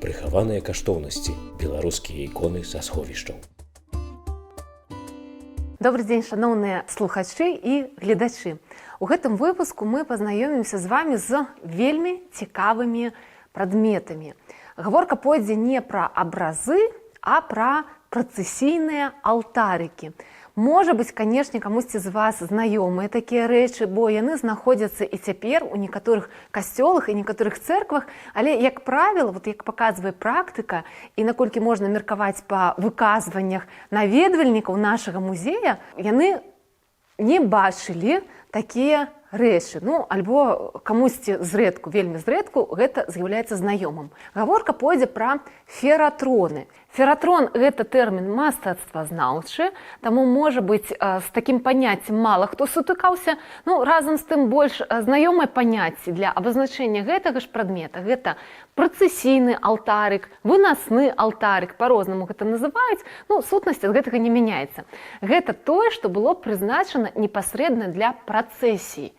Прыхаваныя каштоўнасці, беларускія іконы са сховішчаў. Добрый дзень, шановныя слухачы і гледачы. У гэтым выпуску мы пазнаёмімся з вами з вельмі цікавымі прадметамі. Гаворка пойдзе не пра абразы, а пра працэсійныя алтарыкі. Можа быць, канешне, камусьці з вас знаёмыя такія рэчы, бо яны знаходзяцца і цяпер у некаторых касцёлах і некаторых цэрквах, але, як правіла, як паказвае практыка, і наколькі можна меркаваць па выказваннях наведвальнікаў нашага музея, яны не бачылі такія рэчы. Альбо камусьці зрэдку, вельмі зрэдку, гэта з'яўляецца знаёмым. Гаворка пойдзе пра фератроны. Фератрон – гэта тэрмін мастацтвазнаўчы, таму, можа быць, з такім паняццем мала хто сутыкаўся. Разам з тым больш знаёмае паняцце для абазначэння гэтага ж прадмета. Гэта працэсійны алтарык, вынасны алтарык, па-рознаму гэта называюць, сутнасць ад гэтага не мяняецца. Гэта тое, што было прызначана непасрэдна для працэсій.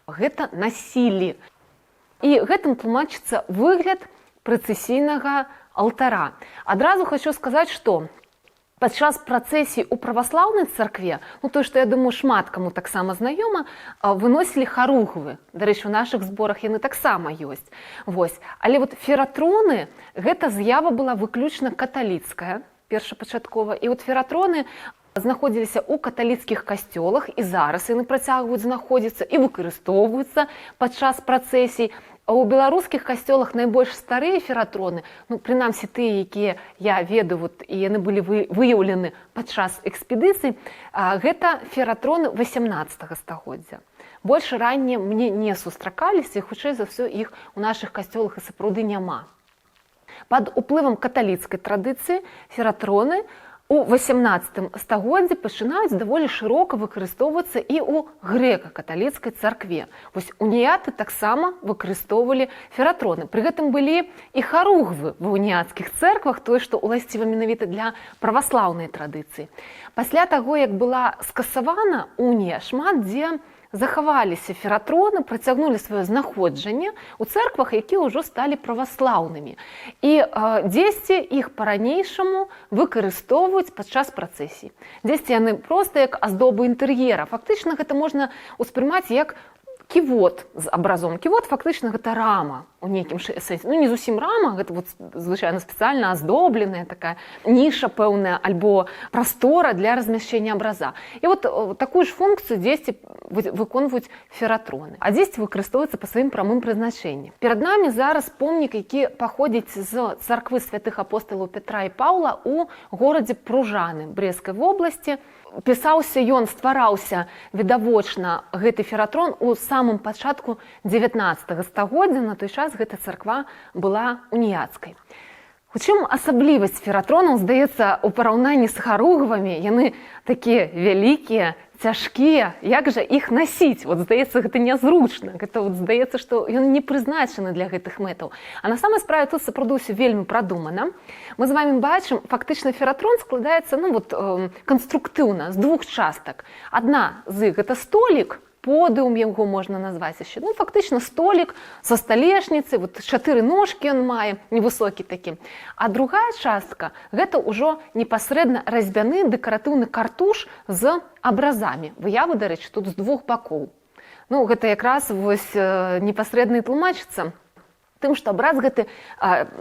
Гэта насілі. І гэтым тлумачыцца выгляд працэсійнага алтара. Адразу хочу сказаць, што падчас працэсій у праваслаўнай царкве, тое, што, я думаю, шмат каму таксама знаёма, выносілі харугвы. Дарэчы, у нашых зборах яны таксама ёсць. Але фератроны, гэта з'ява была выключна каталіцкая, першапачаткова. І фератроны знаходзіліся ў каталіцкіх касцёлах, і зараз яны працягваюць знаходзіцца і выкарыстоўваюцца падчас працэсій. А ў беларускіх касцёлах найбольш старыя фератроны, прынамсі тыя, якія я ведаю, і яны былі выяўлены падчас экспедыцый, гэта фератроны 18 стагоддзя. Больш ранне мне не сустракаліся, і хутчэй за ўсё іх у нашых касцёлах і сапраўды няма. Пад уплывам каталіцкай традыцыі фератроны у 18 стагоддзі пачынаюць даволі шырока выкарыстоўвацца і ў грэка-каталіцкай царкве. Уніяты таксама выкарыстоўвалі фератроны. Пры гэтым былі і харугвы ва уніяцкіх цэрквах, тое, што ўласціва менавіта для праваслаўнай традыцыі. Пасля таго, як была скасавана унія, шмат дзе захаваліся фератроны, працягнулі сваё знаходжанне ў цэрквах, якія ўжо сталі праваслаўнымі. І дзесьці іх па-ранейшаму выкарыстоўваюць падчас працэсій. Дзесьці яны проста як аздобы інтэр'ера. Фактычна гэта можна ўспрымаць як ківот з абразом. Ківот фактычна гэта рама у нейкім сэнсе. Не зусім рама, гэта звычайна спецыяльна аздобленая такая ніша пэўная альбо прастора для размяшчэння абраза. І такую ж функцыю дзесьці выконваюць фератроны. А дзесьці выкарыстоўваецца па сваім прамым прызначэнні. Перад намі зараз помнік, які паходзіць з царквы святых апосталаў Петра і Паўла ў горадзе Пружаны Брэсцкай вобласці. Пісаўся ён, ствараўся відавочна гэты фератрон у самым пачатку 19 стагоддзя. На той час гэта царква была уніяцкай. У чым асаблівасць фератронаў, здаецца, у параўнанні з харугвамі, яны такія вялікія, цяжкія, як жа іх насіць? Здаецца, гэта нязручна. Гэта здаецца, што ён не прызначаны для гэтых мэтаў. А на самай справе тут сапраўды ўсё вельмі прадумана. Мы з вами бачым, фактычна фератрон складаецца канструктыўна з двух частак. Адна з іх гэта столік, подыум яго можна назваць яшчэ. Фактычна столік са сталешніцай, 4 ножкі ён мае, невысокі такі. А другая частка гэта ўжо непасрэдна разьбяны дэкаратыўны картуш з абразамі. Выявы, дарэчы, тут з двух бакоў. Гэта якраз непасрэдна і тлумачыцца тым, што абраз гэты,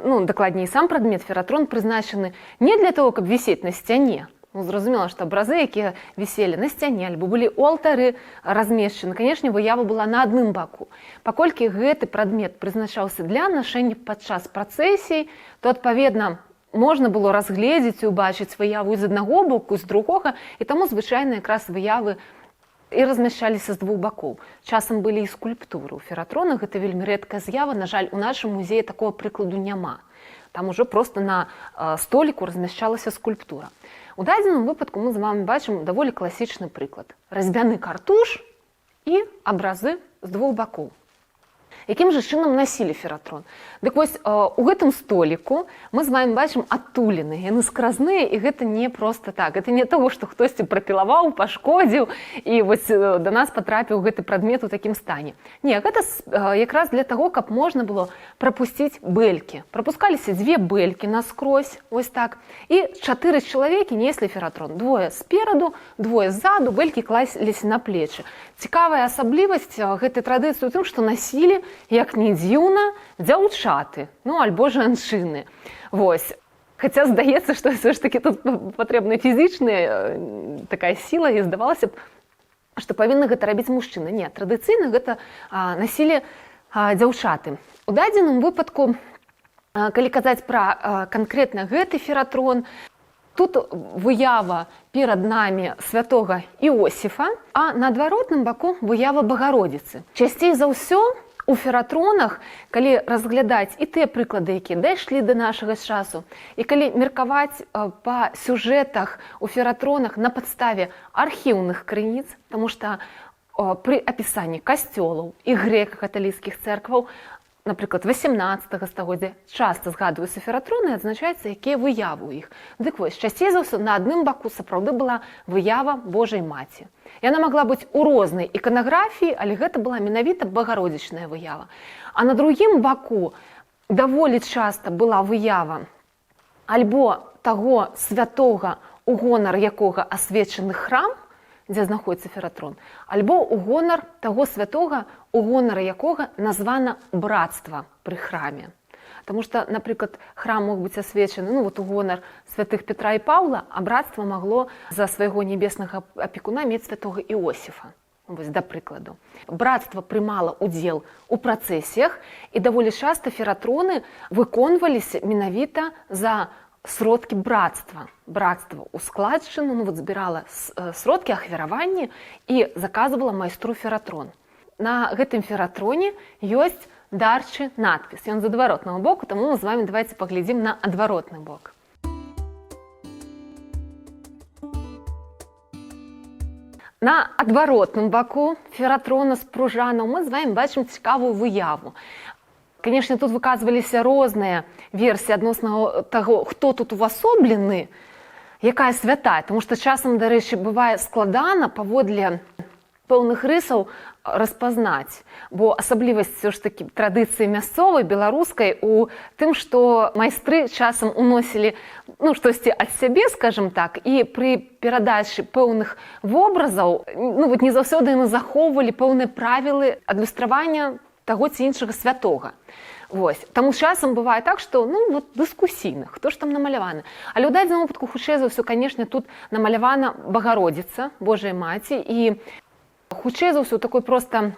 дакладней, сам прадмет фератрон прызначаны не для того, каб вісець на сцяне. Зразумела, што абразы, якія віселі на сцяне, альбо былі ў алтары размешчаны, канешне, выява была на адным баку. Паколькі гэты прадмет прызначаўся для нашэння падчас працэсій, то, адпаведна, можна было разгледзець і ўбачыць выяву з аднаго боку, з другога, і таму звычайна якраз выявы і размяшчаліся з двух бакоў. Часам былі і скульптуры. У фератронах гэта вельмі рэдкая з'ява. На жаль, у нашым музеі такога прыкладу няма. Там ужо проста на століку размяшчалася скульптура. У дадзеным выпадку мы з вами бачым даволі класічны прыклад. Разьбяны картуш і абразы з двух бакоў. Якім жа чынам насілі фератрон? Дык вось у гэтым століку мы з вами бачым адтуліны, яны скразныя, і гэта не проста так. Гэта не того, што хтосьці прапілаваў, пашкодзіў, і вось да нас патрапіў гэты прадмет у такім стане. Не, гэта якраз для таго, каб можна было прапусціць бэлькі. Прапускаліся 2 бэлькі наскрозь, ось так, і 4 чалавекі неслі фератрон. 2 спераду, 2 ззаду, бэлькі клаліся на плечы. Цікавая асаблівасць гэтай традыцыі ў тым, што насілі, як не дзіўна, дзяўчаты, ну, альбо жанчыны. Вось. Хаця здаецца, што все ж таки тут патрэбна фізічная такая сіла, і здавалася б, што павінны гэта рабіць мужчыны. Не, традыцыйна гэта насілі дзяўчаты. У дадзеным выпадку, калі казаць пра канкрэтна гэты фератрон, тут выява перад намі святога Іосіфа, а на адваротным баку выява Багародзіцы. Часцей за ўсё у фератронах, калі разглядаць і тыя прыклады, якія дайшлі да нашага часу, і калі меркаваць па сюжэтах у фератронах на падставе архіўных крыніц, таму што пры апісанні касцёлаў і грэка-каталіцкіх цэркваў, напрыклад, 18 стагоддзя часта згадваюцца фератроны і адзначаецца, якія выявы ў іх. Дык вось, часцей за ўсё на адным баку сапраўды была выява Божай Маці. Яна магла быць у рознай іканаграфіі, але гэта была менавіта багародзічная выява. А на другім баку даволі часта была выява альбо таго святога, у гонар якога асвечаны храм, дзе знаходзіцца фератрон, альбо у гонар таго святога, у гонар якога названа братства пры храме. Таму што, напрыклад, храм мог быць асвечаны, ну, вот у гонар святых Петра і Паўла, а братства магло за свайго небеснага апекуна мець святога Іосіфа. Вось, да прыкладу. Братства прымала удзел у працэсіях, і даволі часта фератроны выконваліся менавіта за сродкі братства. Братства ў складчыну, ну, вот, збірала сродкі ахвяравання і заказывала майстру фератрон. На гэтым фератроне ёсць дарчы надпіс. Ён з адваротнага боку, таму мы з вами давайте паглядзім на адваротны бок. На адваротным баку фератрона з пружанаў мы з вами бачым цікавую выяву. Канешне, тут выказваліся розныя версіі адносна таго, хто тут увасоблены, якая святая, тому што часам, дарэчы, бывае складана паводле пэўных рысаў распазнаць, бо асаблівасць все ж такі традыцыі мясцовай, беларускай у тым, што майстры часам уносілі, ну, штосьці ад сябе, скажем так, і пры перадачы пэўных вобразаў, ну, вот не заўсёды яны захоўвалі пэўныя правілы адлюстравання таго ці іншага святога. Вось. Таму часам бывае так, што, ну, вот дыскусійна, хто ж там намаляваны. Але ў дадзеным выпадку, хутчэй за ўсё, канешне, тут намалявана Багародзіца, Божая Маці, і хутчэй за ўсё такой проста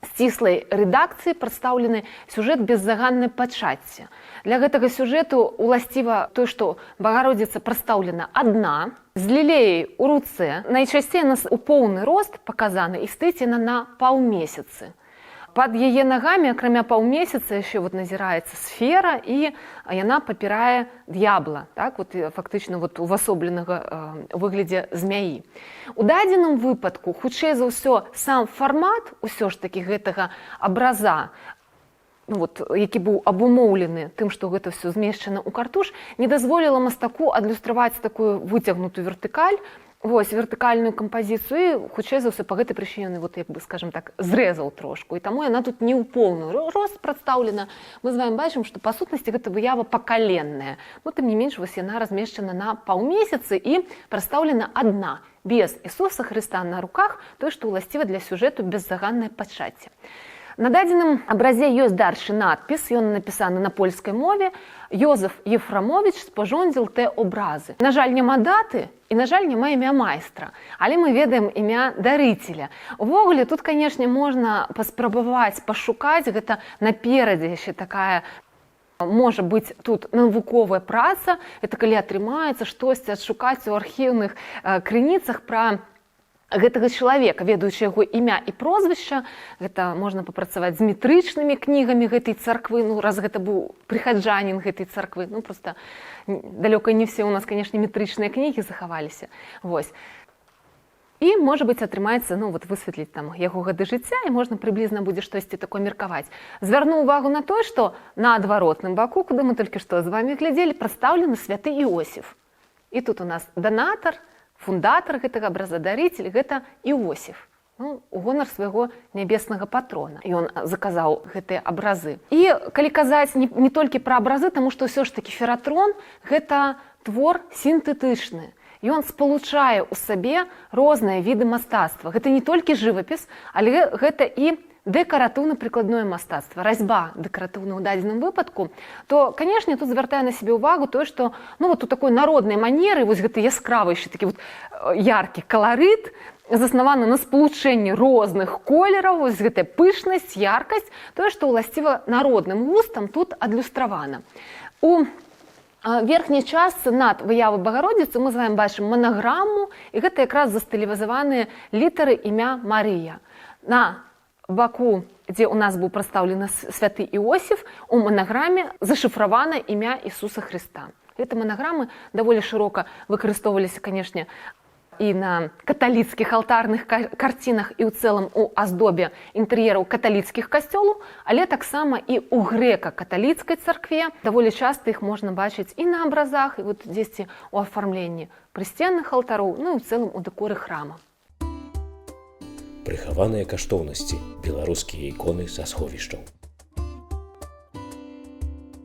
сціслай рэдакцыі прадстаўлены сюжэт без заганнай пачацці. Для гэтага сюжэту уласціва тое, што Багародзіца прадстаўлена адна, з лілеяй у руцэ. Найчасцей нас у поўны рост паказана, і стаіць яна на паўмесяцы. Пад яе нагамі, акрамя паўмесяца, яшчэ вот назіраецца сфера, і яна папірае д'ябла, так, вот, фактычна вот, увасобленага выглядзе змяі. У дадзеным выпадку, хутчэй за ўсё, сам фармат усё ж такі гэтага абраза, ну, вот, які быў абумоўлены тым, што гэта ўсё змешчана ў картуш, не дазволіла мастаку адлюстраваць такую выцягнутую вертыкаль, вось, вертыкальную кампазіцыю, і хутчэй за ўсё па гэтай прычыне, вот, як бы, скажем так, зрэзаў трошку, і таму яна тут не ў поўную рост прадстаўлена. Мы з вами бачым, што па сутнасці гэта выява пакаленная. Ну, тым не менш, вось яна размешчана на паўмесяцы і прадстаўлена адна, без Ісуса Хрыста на руках, тое, што ўласціва для сюжэту беззаганнае пачацце. На дадзеным абразе ёсць дарчы надпіс, ён напісаны на польскай мове. Йозеф Ефрамович спажондзіл те образы. На жаль, няма даты, і, на жаль, няма імя майстра, але мы ведаем імя дарыцеля. Увогуле, тут, канешне, можна паспрабаваць, пашукаць, гэта наперадзе яшчэ такая, можа быць, тут навуковая праца, это калі атрымаецца штосьці адшукаць у архіўных крыніцах пра гэтага чалавека, ведаючы яго імя і прозвішча. Гэта можна папрацаваць з метрычнымі кнігамі гэтай царквы, ну, раз гэта быў прыхаджанін гэтай царквы, ну, проста далёка не все у нас, канешне, метрычныя кнігі захаваліся. Вось. І, можа быць, атрымаецца, высветліць там яго гады жыцця, і можна прыблізна будзе штосьці такое меркаваць. Звярну ўвагу на тое, што на адваротным баку, куды мы толькі што з вамі глядзелі, прадстаўлены святы Іосіф. І тут у нас данатар, фундатар гэтага абраза, дарыцель, гэта Іосіф. У гонар свайго нябеснага патрона. Ён заказаў гэтыя абразы. І калі казаць не толькі пра абразы, таму што ўсё ж такі фератрон – гэта твор сінтэтычны. Ён спалучае ў сабе розныя віды мастацтва. Гэта не толькі жывапіс, але гэта і дэкаратыўна-прыкладное мастацтва, разьба дэкаратыўна ў дадзеным выпадку, то, канешне, тут звяртае на сябе ўвагу тое, што у такой народнай манеры, вось гэты яскравы, такі яркі каларыт, заснаваны на спалучэнні розных колераў, вось гэтая пышнасць, яркасць, тое, што ўласціва народным густам тут адлюстравана. У верхняй частцы над выявай Багародзіцы мы з вамі бачым манаграму, і гэта якраз застылізаваныя літары імя Марыя. На баку, дзе ў нас быў прадстаўлены святы Іосіф, у манаграме зашыфравана імя Ісуса Хрыста. Гэты манаграмы даволі шырока выкарыстоўваліся, канешне, і на каталіцкіх алтарных карцінах і ў цэлым у аздобе інтэр'ераў каталіцкіх касцёлаў, але таксама і ў грэка-каталіцкай царкве. Даволі часта іх можна бачыць і на абразах, і дзесьці ў афармленні прысценных алтароў, і ў цэлым у дэкоры храма. Прыхаваныя каштоўнасці, беларускія іконы са сховішчаў.